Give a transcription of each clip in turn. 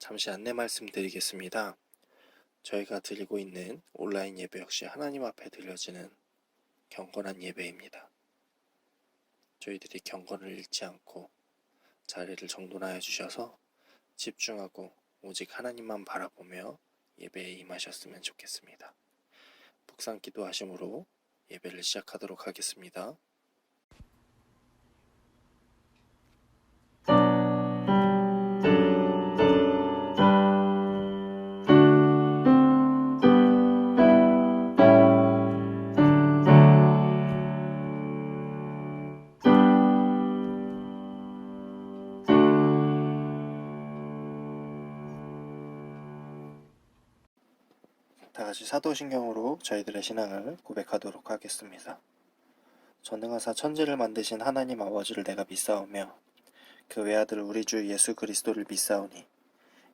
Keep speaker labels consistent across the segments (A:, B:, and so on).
A: 잠시 안내 말씀드리겠습니다. 저희가 드리고 있는 온라인 예배 역시 하나님 앞에 드려지는 경건한 예배입니다. 저희들이 경건을 잃지 않고 자리를 정돈하여 주셔서 집중하고 오직 하나님만 바라보며 예배에 임하셨으면 좋겠습니다. 묵상 기도하심으로 예배를 시작하도록 하겠습니다. 다같이 사도신경으로 저희들의 신앙을 고백하도록 하겠습니다. 전능하사 천지를 만드신 하나님 아버지를 내가 믿사오며 그 외아들 우리 주 예수 그리스도를 믿사오니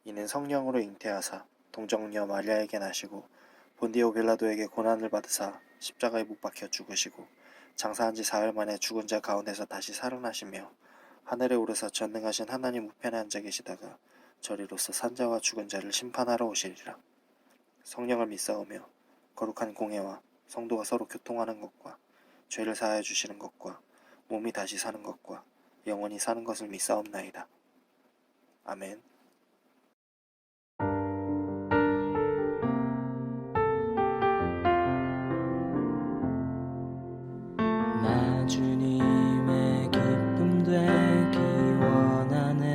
A: 이는 성령으로 잉태하사 동정녀 마리아에게 나시고 본디오 빌라도에게 고난을 받으사 십자가에 못 박혀 죽으시고 장사한 지 사흘 만에 죽은 자 가운데서 다시 살아나시며 하늘에 오르사 전능하신 하나님 우편에 앉아 계시다가 저리로서 산자와 죽은 자를 심판하러 오시리라. 성령을 믿사오며 거룩한 공예와 성도가 서로 교통하는 것과 죄를 사하여 주시는 것과 몸이 다시 사는 것과 영원히 사는 것을 믿사옵나이다. 아멘.
B: 나 주님의 기쁨 되기 원하네.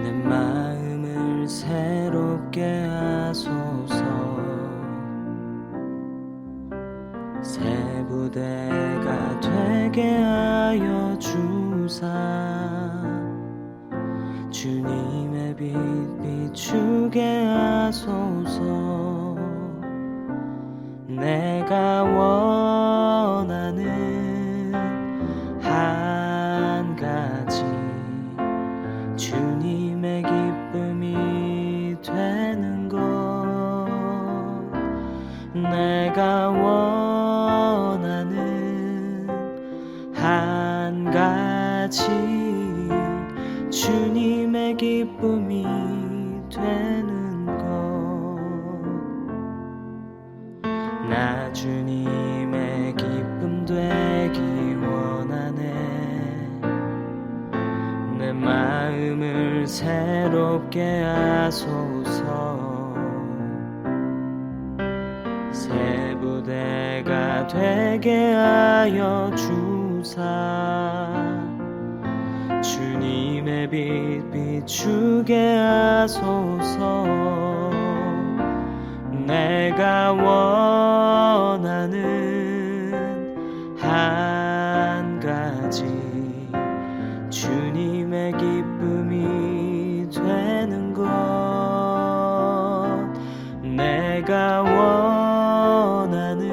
B: 내 마음을 새롭게 하소서. 새 부대가 되게 하여 주사 주님의 빛 비추게 하소서. 내가 원하는 한 가지 주님의 기쁨이 되는 것. 내가 원하는 한 가지 주님의 기쁨이 되는 것. 나 주님의 기쁨 되기 원하네. 내 마음을 새롭게 하소서. 새 부대가 되게 하여 주사 주님의 빛 비추게 하소서. 내가 원하는 한 가지 주님의 기쁨이 되는 것. 내가 원하는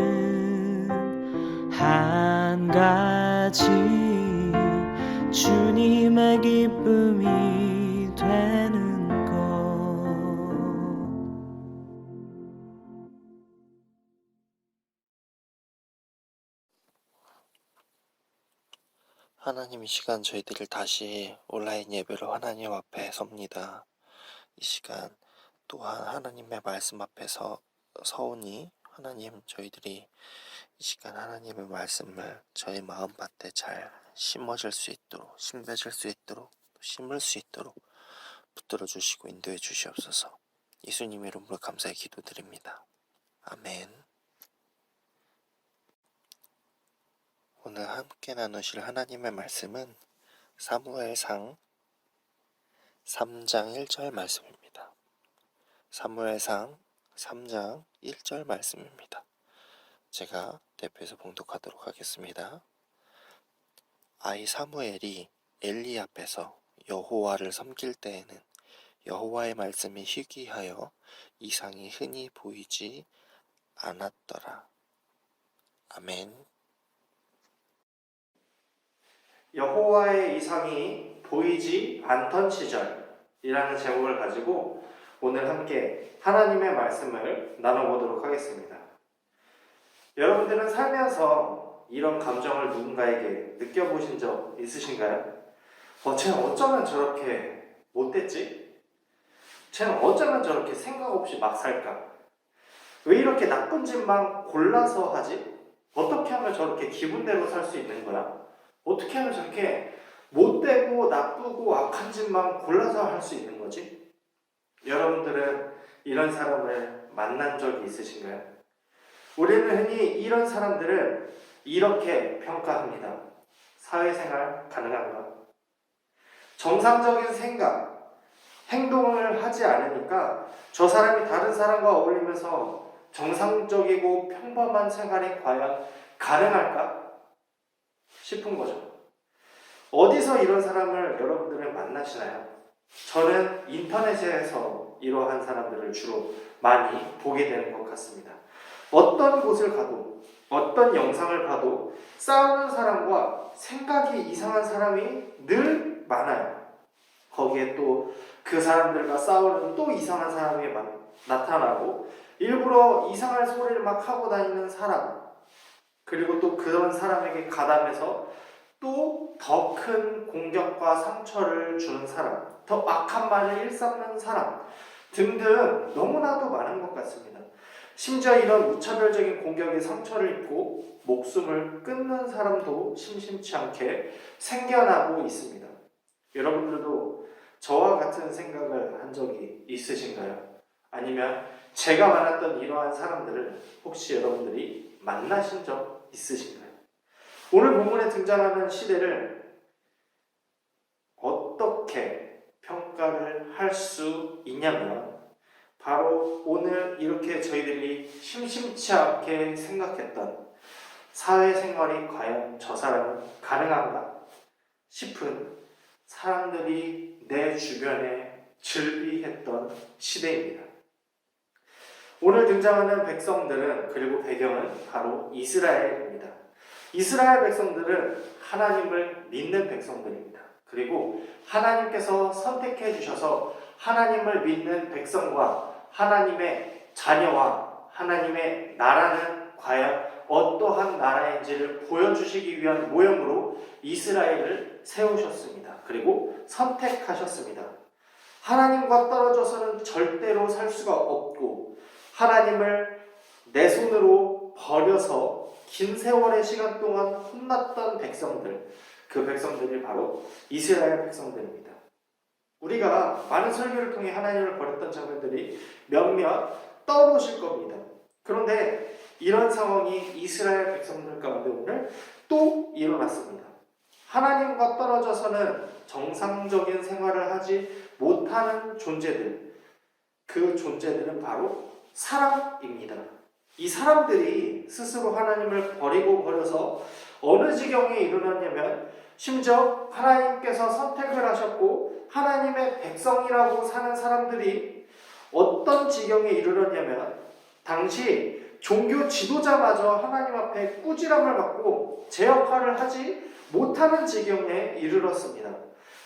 B: 한 가지 주님의 기쁨이 되는 것.
A: 하나님, 이 시간 저희들을 다시 온라인 예배로 하나님 앞에 섭니다. 이 시간 또한 하나님의 말씀 앞에서 서오니 하나님, 저희들이 이 시간 하나님의 말씀을 저희 마음밭에 잘 심어질 수 있도록, 심겨질 수 있도록, 심을 수 있도록 붙들어 주시고 인도해 주시옵소서. 예수님 이름으로 감사의 기도드립니다. 아멘. 오늘 함께 나누실 하나님의 말씀은 사무엘상 3장 1절 말씀입니다. 사무엘상 3장 1절 말씀입니다. 제가 대표해서 봉독하도록 하겠습니다. 아이 사무엘이 엘리 앞에서 여호와를 섬길 때에는 여호와의 말씀이 희귀하여 이상이 흔히 보이지 않았더라. 아멘. 여호와의 이상이 보이지 않던 시절이라는 제목을 가지고 오늘 함께 하나님의 말씀을 나눠보도록 하겠습니다. 여러분들은 살면서 이런 감정을 누군가에게 느껴보신 적 있으신가요? 쟤는 어쩌면 저렇게 못됐지? 쟤는 어쩌면 저렇게 생각 없이 막 살까? 왜 이렇게 나쁜 짓만 골라서 하지? 어떻게 하면 저렇게 기분대로 살 수 있는 거야? 어떻게 하면 저렇게 못되고 나쁘고 악한 짓만 골라서 할 수 있는 거지? 여러분들은 이런 사람을 만난 적이 있으신가요? 우리는 흔히 이런 사람들을 이렇게 평가합니다. 사회생활 가능한가? 정상적인 생각, 행동을 하지 않으니까 저 사람이 다른 사람과 어울리면서 정상적이고 평범한 생활이 과연 가능할까 싶은 거죠. 어디서 이런 사람을 여러분들은 만나시나요? 저는 인터넷에서 이러한 사람들을 주로 많이 보게 되는 것 같습니다. 어떤 곳을 가도 어떤 영상을 봐도 싸우는 사람과 생각이 이상한 사람이 늘 많아요. 거기에 또 그 사람들과 싸우는 또 이상한 사람이 나타나고 일부러 이상한 소리를 막 하고 다니는 사람, 그리고 또 그런 사람에게 가담해서 또 더 큰 공격과 상처를 주는 사람, 더 악한 말을 일삼는 사람 등등 너무나도 많은 것 같습니다. 심지어 이런 무차별적인 공격에 상처를 입고 목숨을 끊는 사람도 심심치 않게 생겨나고 있습니다. 여러분들도 저와 같은 생각을 한 적이 있으신가요? 아니면 제가 만났던 이러한 사람들을 혹시 여러분들이 만나신 적 있으신가요? 오늘 본문에 등장하는 시대를 어떻게 평가를 할 수 있냐면 바로 오늘 이렇게 저희들이 심심치 않게 생각했던 사회생활이 과연 저 사람은 가능한가 싶은 사람들이 내 주변에 즐비했던 시대입니다. 오늘 등장하는 백성들은, 그리고 배경은 바로 이스라엘입니다. 이스라엘 백성들은 하나님을 믿는 백성들입니다. 그리고 하나님께서 선택해 주셔서 하나님을 믿는 백성과 하나님의 자녀와 하나님의 나라는 과연 어떠한 나라인지를 보여주시기 위한 모형으로 이스라엘을 세우셨습니다. 그리고 선택하셨습니다. 하나님과 떨어져서는 절대로 살 수가 없고 하나님을 내 손으로 버려서 긴 세월의 시간 동안 혼났던 백성들, 그 백성들이 바로 이스라엘 백성들입니다. 우리가 많은 설교를 통해 하나님을 버렸던 장면들이 몇몇 떠오르실 겁니다. 그런데 이런 상황이 이스라엘 백성들 가운데 오늘 또 일어났습니다. 하나님과 떨어져서는 정상적인 생활을 하지 못하는 존재들, 그 존재들은 바로 사람입니다. 이 사람들이 스스로 하나님을 버려서 어느 지경에 이르렀냐면 심지어 하나님께서 선택을 하셨고 하나님의 백성이라고 사는 사람들이 어떤 지경에 이르렀냐면 당시 종교 지도자마저 하나님 앞에 꾸지람을 받고 제 역할을 하지 못하는 지경에 이르렀습니다.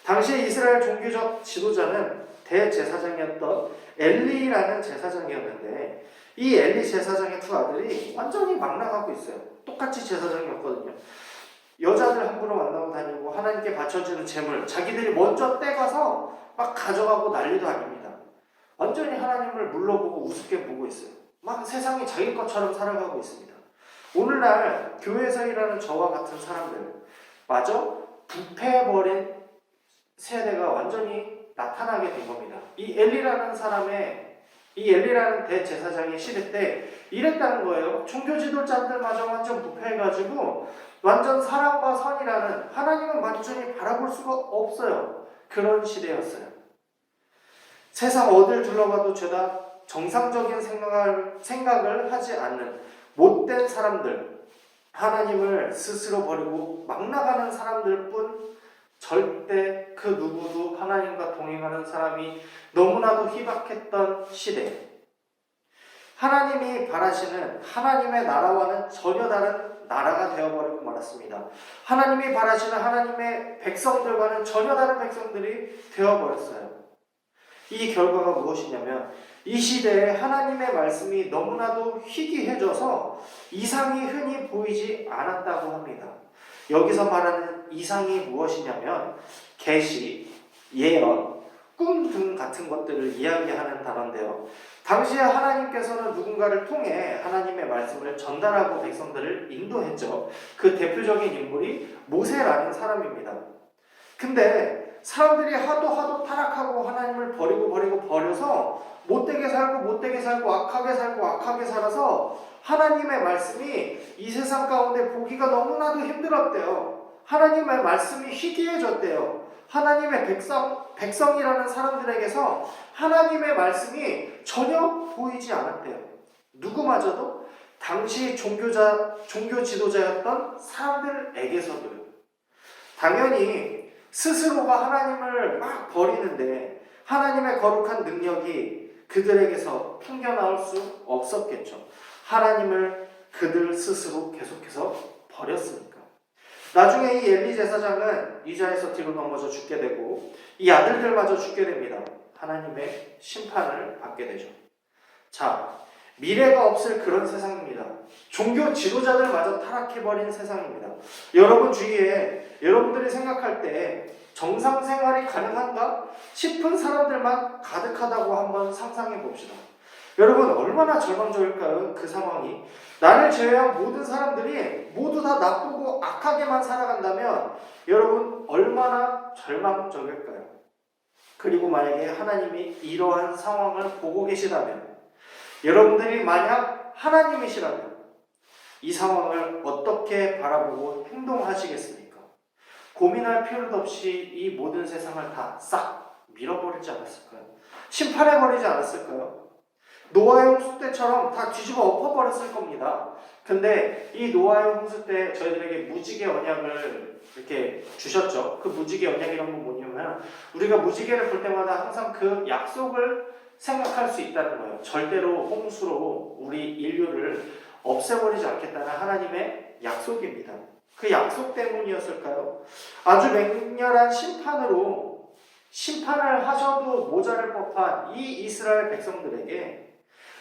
A: 당시 이스라엘 종교적 지도자는 대제사장이었던 엘리라는 제사장이었는데 이 엘리 제사장의 두 아들이 완전히 막 나가고 있어요. 똑같이 제사장이었거든요. 여자들 함부로 만나고 다니고 하나님께 바쳐지는 재물 자기들이 먼저 떼가서 막 가져가고 난리도 아닙니다. 완전히 하나님을 물러보고 우습게 보고 있어요. 막 세상이 자기 것처럼 살아가고 있습니다. 오늘날 교회에서 일하는 저와 같은 사람들 마저 부패해버린 세대가 완전히 나타나게 된 겁니다. 이 엘리라는 대제사장의 시대 때 이랬다는 거예요. 종교 지도자들마저 완전 부패해가지고 완전 사랑과 선이라는 하나님은 완전히 바라볼 수가 없어요. 그런 시대였어요. 세상 어딜 둘러봐도 죄다 정상적인 생각을 하지 않는 못된 사람들, 하나님을 스스로 버리고 막 나가는 사람들뿐 절대 그 누구도 하나님과 동행하는 사람이 너무나도 희박했던 시대. 하나님이 바라시는 하나님의 나라와는 전혀 다른 나라가 되어버리고 말았습니다. 하나님이 바라시는 하나님의 백성들과는 전혀 다른 백성들이 되어버렸어요. 이 결과가 무엇이냐면 이 시대에 하나님의 말씀이 너무나도 희귀해져서 이상이 흔히 보이지 않았다고 합니다. 여기서 말하는 이상이 무엇이냐면 계시, 예언, 꿈 등 같은 것들을 이야기하는 단어인데요. 당시에 하나님께서는 누군가를 통해 하나님의 말씀을 전달하고 백성들을 인도했죠. 그 대표적인 인물이 모세라는 사람입니다. 근데 사람들이 하도 타락하고 하나님을 버려서 못되게 살고 악하게 살아서 하나님의 말씀이 이 세상 가운데 보기가 너무나도 힘들었대요. 하나님의 말씀이 희귀해졌대요. 하나님의 백성이라는 사람들에게서 하나님의 말씀이 전혀 보이지 않았대요. 누구마저도 당시 종교 지도자였던 사람들에게서도요. 당연히 스스로가 하나님을 막 버리는데 하나님의 거룩한 능력이 그들에게서 풍겨나올 수 없었겠죠. 하나님을 그들 스스로 계속해서 버렸으니까. 나중에 이 엘리 제사장은 이 자에서 뒤로 넘어져 죽게 되고 이 아들들마저 죽게 됩니다. 하나님의 심판을 받게 되죠. 자, 미래가 없을 그런 세상입니다. 종교 지도자들마저 타락해버린 세상입니다. 여러분 주위에 여러분들이 생각할 때 정상 생활이 가능한가 싶은 사람들만 가득하다고 한번 상상해 봅시다. 여러분 얼마나 절망적일까요? 그 상황이. 나를 제외한 모든 사람들이 모두 다 나쁘고 악하게만 살아간다면 여러분 얼마나 절망적일까요? 그리고 만약에 하나님이 이러한 상황을 보고 계시다면 여러분들이 만약 하나님이시라면 이 상황을 어떻게 바라보고 행동하시겠습니까? 고민할 필요도 없이 이 모든 세상을 다 싹 밀어버리지 않았을까요? 심판해버리지 않았을까요? 노아의 홍수 때처럼 다 뒤집어 엎어버렸을 겁니다. 근데 이 노아의 홍수 때 저희들에게 무지개 언약을 이렇게 주셨죠. 그 무지개 언약이란 건 뭐냐면 우리가 무지개를 볼 때마다 항상 그 약속을 생각할 수 있다는 거예요. 절대로 홍수로 우리 인류를 없애버리지 않겠다는 하나님의 약속입니다. 그 약속 때문이었을까요? 아주 맹렬한 심판을 하셔도 모자랄 법한 이 이스라엘 백성들에게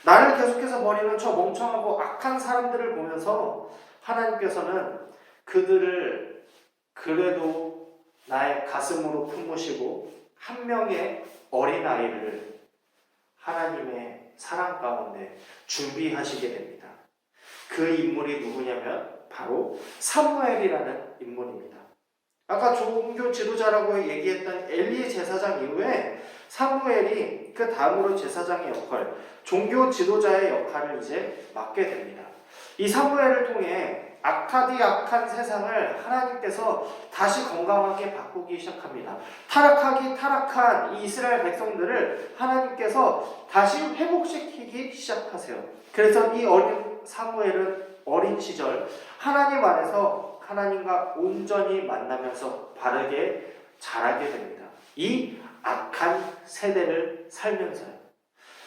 A: 나를 계속해서 버리는 저 멍청하고 악한 사람들을 보면서 하나님께서는 그들을 그래도 나의 가슴으로 품으시고 한 명의 어린아이를 하나님의 사랑 가운데 준비하시게 됩니다. 그 인물이 누구냐면 바로 사무엘이라는 인물입니다. 아까 종교 지도자라고 얘기했던 엘리 제사장 이후에 사무엘이 그 다음으로 제사장의 역할, 종교 지도자의 역할을 이제 맡게 됩니다. 이 사무엘을 통해 악한 세상을 하나님께서 다시 건강하게 바꾸기 시작합니다. 타락한 이 이스라엘 백성들을 하나님께서 다시 회복시키기 시작하세요. 그래서 이 어린 사무엘은 어린 시절 하나님 안에서 하나님과 온전히 만나면서 바르게 자라게 됩니다. 이 악한 세대를 살면서요.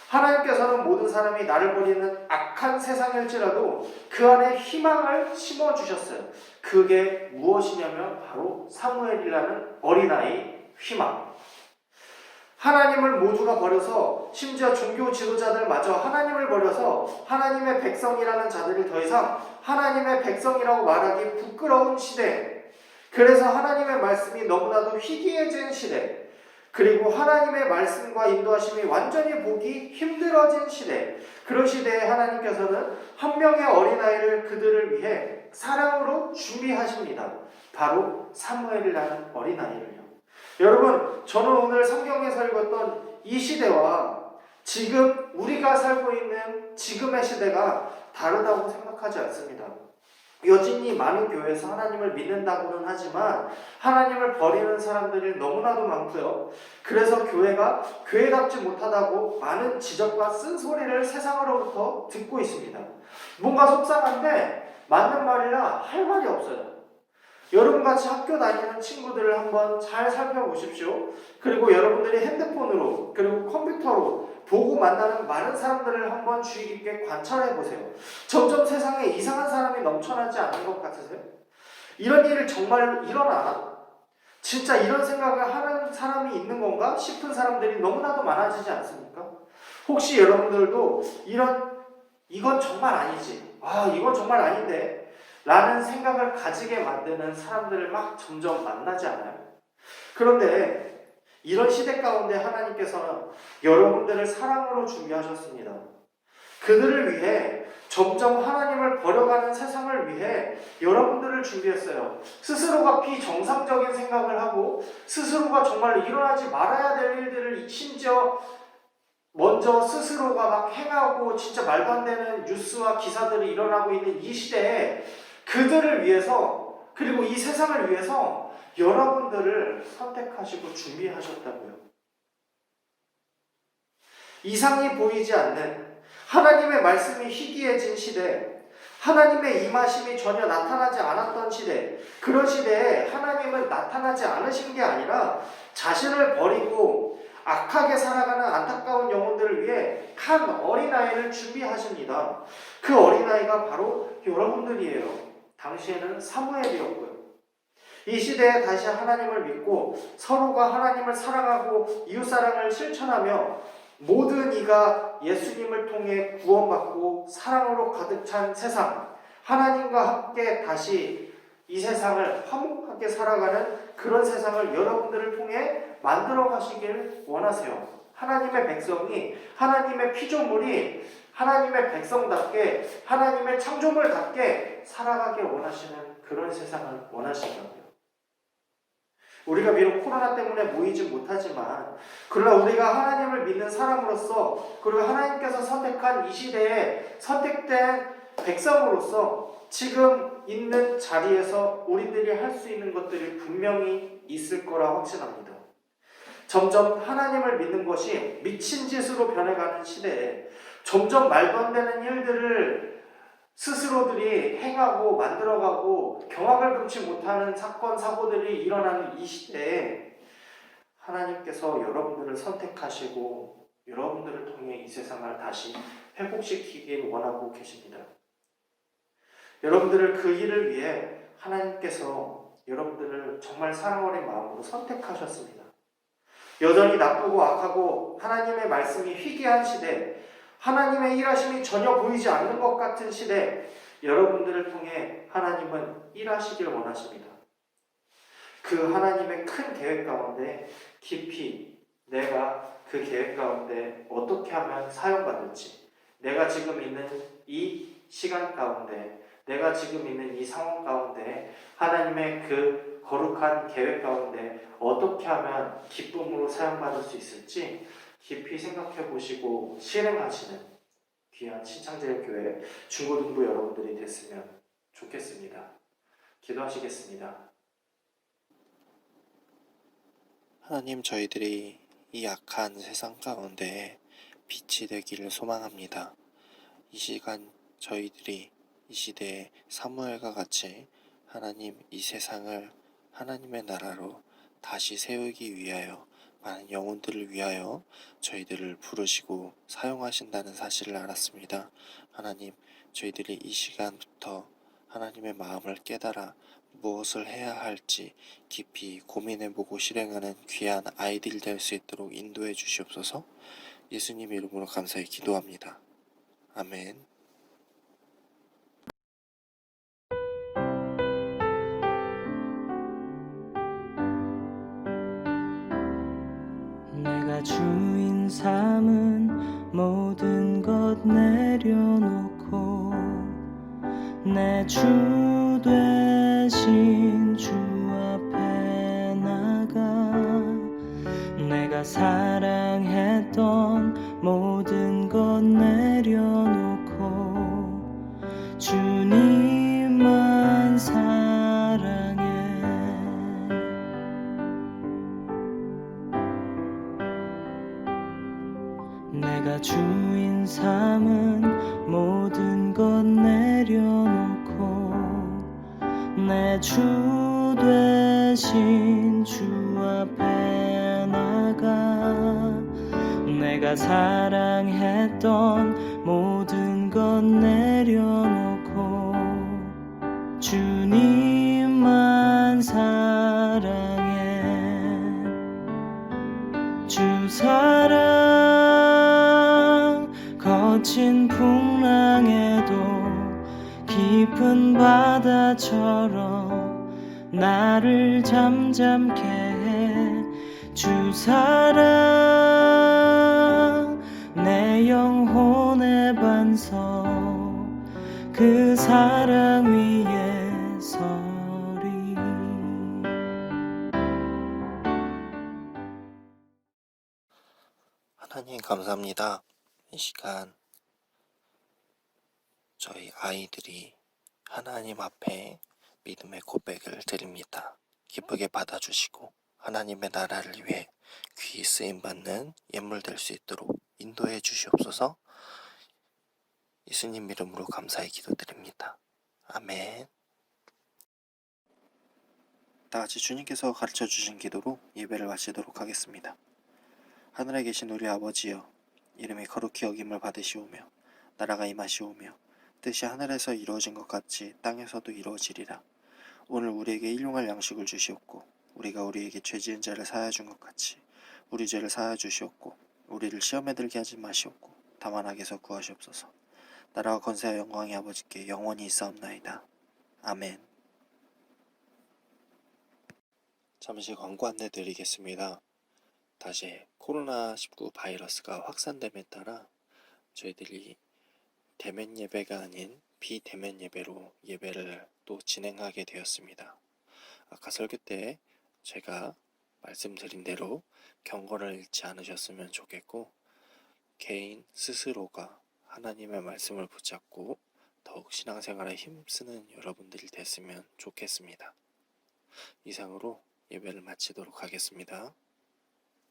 A: 하나님께서는 모든 사람이 나를 버리는 악한 세상일지라도 그 안에 희망을 심어주셨어요. 그게 무엇이냐면 바로 사무엘이라는 어린아이 희망. 하나님을 모두가 버려서 심지어 종교 지도자들마저 하나님을 버려서 하나님의 백성이라는 자들이 더 이상 하나님의 백성이라고 말하기 부끄러운 시대, 그래서 하나님의 말씀이 너무나도 희귀해진 시대, 그리고 하나님의 말씀과 인도하심이 완전히 보기 힘들어진 시대, 그런 시대에 하나님께서는 한 명의 어린아이를 그들을 위해 사랑으로 준비하십니다. 바로 사무엘이라는 어린아이를요. 여러분, 저는 오늘 성경에서 읽었던 이 시대와 지금 우리가 살고 있는 지금의 시대가 다르다고 생각하지 않습니다. 여전히 많은 교회에서 하나님을 믿는다고는 하지만 하나님을 버리는 사람들이 너무나도 많고요. 그래서 교회가 교회답지 못하다고 많은 지적과 쓴소리를 세상으로부터 듣고 있습니다. 뭔가 속상한데 맞는 말이라 할 말이 없어요. 여러분같이 학교 다니는 친구들을 한번 잘 살펴보십시오. 그리고 여러분들이 핸드폰으로 그리고 컴퓨터로 보고 만나는 많은 사람들을 한번 주의 깊게 관찰해 보세요. 점점 세상에 이상한 사람이 넘쳐나지 않은 것 같으세요? 이런 일이 정말 일어나나? 진짜 이런 생각을 하는 사람이 있는 건가 싶은 사람들이 너무나도 많아지지 않습니까? 혹시 여러분들도 이건 정말 아니지, 이건 정말 아닌데 라는 생각을 가지게 만드는 사람들을 막 점점 만나지 않아요? 그런데 이런 시대 가운데 하나님께서는 여러분들을 사랑으로 준비하셨습니다. 그들을 위해 점점 하나님을 버려가는 세상을 위해 여러분들을 준비했어요. 스스로가 비정상적인 생각을 하고 스스로가 정말 일어나지 말아야 될 일들을 심지어 먼저 스스로가 막 행하고 진짜 말도 안 되는 뉴스와 기사들이 일어나고 있는 이 시대에 그들을 위해서, 그리고 이 세상을 위해서 여러분들을 선택하시고 준비하셨다고요. 이상이 보이지 않는, 하나님의 말씀이 희귀해진 시대, 하나님의 임하심이 전혀 나타나지 않았던 시대, 그런 시대에 하나님은 나타나지 않으신 게 아니라 자신을 버리고 악하게 살아가는 안타까운 영혼들을 위해 한 어린아이를 준비하십니다. 그 어린아이가 바로 여러분들이에요. 당시에는 사무엘이었고요. 이 시대에 다시 하나님을 믿고 서로가 하나님을 사랑하고 이웃사랑을 실천하며 모든 이가 예수님을 통해 구원받고 사랑으로 가득 찬 세상, 하나님과 함께 다시 이 세상을 화목하게 살아가는 그런 세상을 여러분들을 통해 만들어 가시길 원하세요. 하나님의 백성이, 하나님의 피조물이 하나님의 백성답게, 하나님의 창조물답게 살아가길 원하시는 그런 세상을 원하시거든요. 우리가 비록 코로나 때문에 모이지 못하지만, 그러나 우리가 하나님을 믿는 사람으로서, 그리고 하나님께서 선택한 이 시대에 선택된 백성으로서 지금 있는 자리에서 우리들이 할 수 있는 것들이 분명히 있을 거라 확신합니다. 점점 하나님을 믿는 것이 미친 짓으로 변해가는 시대에 점점 말도 안 되는 일들을 스스로들이 행하고 만들어가고 경악을 금치 못하는 사건, 사고들이 일어나는 이 시대에 하나님께서 여러분들을 선택하시고 여러분들을 통해 이 세상을 다시 회복시키길 원하고 계십니다. 여러분들을 그 일을 위해 하나님께서 여러분들을 정말 사랑 어린 마음으로 선택하셨습니다. 여전히 나쁘고 악하고 하나님의 말씀이 희귀한 시대, 하나님의 일하심이 전혀 보이지 않는 것 같은 시대, 여러분들을 통해 하나님은 일하시길 원하십니다. 그 하나님의 큰 계획 가운데 깊이 내가 그 계획 가운데 어떻게 하면 사용받을지, 내가 지금 있는 이 시간 가운데, 내가 지금 있는 이 상황 가운데 하나님의 그 거룩한 계획 가운데 어떻게 하면 기쁨으로 사용받을 수 있을지 깊이 생각해 보시고 실행하시는 귀한 신창제일교회 중고등부 여러분들이 됐으면 좋겠습니다. 기도하시겠습니다.
C: 하나님, 저희들이 이 악한 세상 가운데 빛이 되기를 소망합니다. 이 시간 저희들이 이 시대에 사무엘과 같이 하나님, 이 세상을 하나님의 나라로 다시 세우기 위하여, 많은 영혼들을 위하여 저희들을 부르시고 사용하신다는 사실을 알았습니다. 하나님, 저희들이 이 시간부터 하나님의 마음을 깨달아 무엇을 해야 할지 깊이 고민해보고 실행하는 귀한 아이들 될 수 있도록 인도해 주시옵소서. 예수님 이름으로 감사히 기도합니다. 아멘.
B: 내가 주인 삼은 모든 것 내려놓고 내 주 되신 주 앞에 나가 내가 사랑했던 모든 것 내려놓고 주님만 사랑해. 내가 주인 삼은 모든 것 내려놓고 내 주 되신 주 앞에 나가 내가 사랑했던 모든 것 내려놓고 주님만 사랑해. 주 사랑 거친 풍랑에도 깊은 바다처럼 나를 잠잠케 해. 주 주 사랑 내 영혼의 반석 그 사랑 위에 서리.
C: 하나님 감사합니다. 이 시간 저희 아이들이 하나님 앞에 믿음의 고백을 드립니다. 기쁘게 받아주시고 하나님의 나라를 위해 귀히 쓰임받는 예물 될 수 있도록 인도해 주시옵소서. 예수님 이름으로 감사히 기도드립니다. 아멘.
A: 다 같이 주님께서 가르쳐 주신 기도로 예배를 마치도록 하겠습니다. 하늘에 계신 우리 아버지여, 이름이 거룩히 여김을 받으시오며 나라가 임하시오며 뜻이 하늘에서 이루어진 것 같이 땅에서도 이루어지리라. 오늘 우리에게 일용할 양식을 주시옵고 우리가 우리에게 죄 지은 자를 사하여 준 것 같이 우리 죄를 사하여 주시옵고 우리를 시험에 들게 하지 마시옵고 다만 악에서 구하시옵소서. 나라와 권세와 영광이 아버지께 영원히 있사옵나이다. 아멘.
C: 잠시 광고 안내 드리겠습니다. 다시 코로나19 바이러스가 확산됨에 따라 저희들이 대면 예배가 아닌 비대면 예배로 예배를 또 진행하게 되었습니다. 아까 설교 때 제가 말씀드린 대로 경건을 잃지 않으셨으면 좋겠고, 개인 스스로가 하나님의 말씀을 붙잡고 더욱 신앙생활에 힘쓰는 여러분들이 됐으면 좋겠습니다. 이상으로 예배를 마치도록 하겠습니다.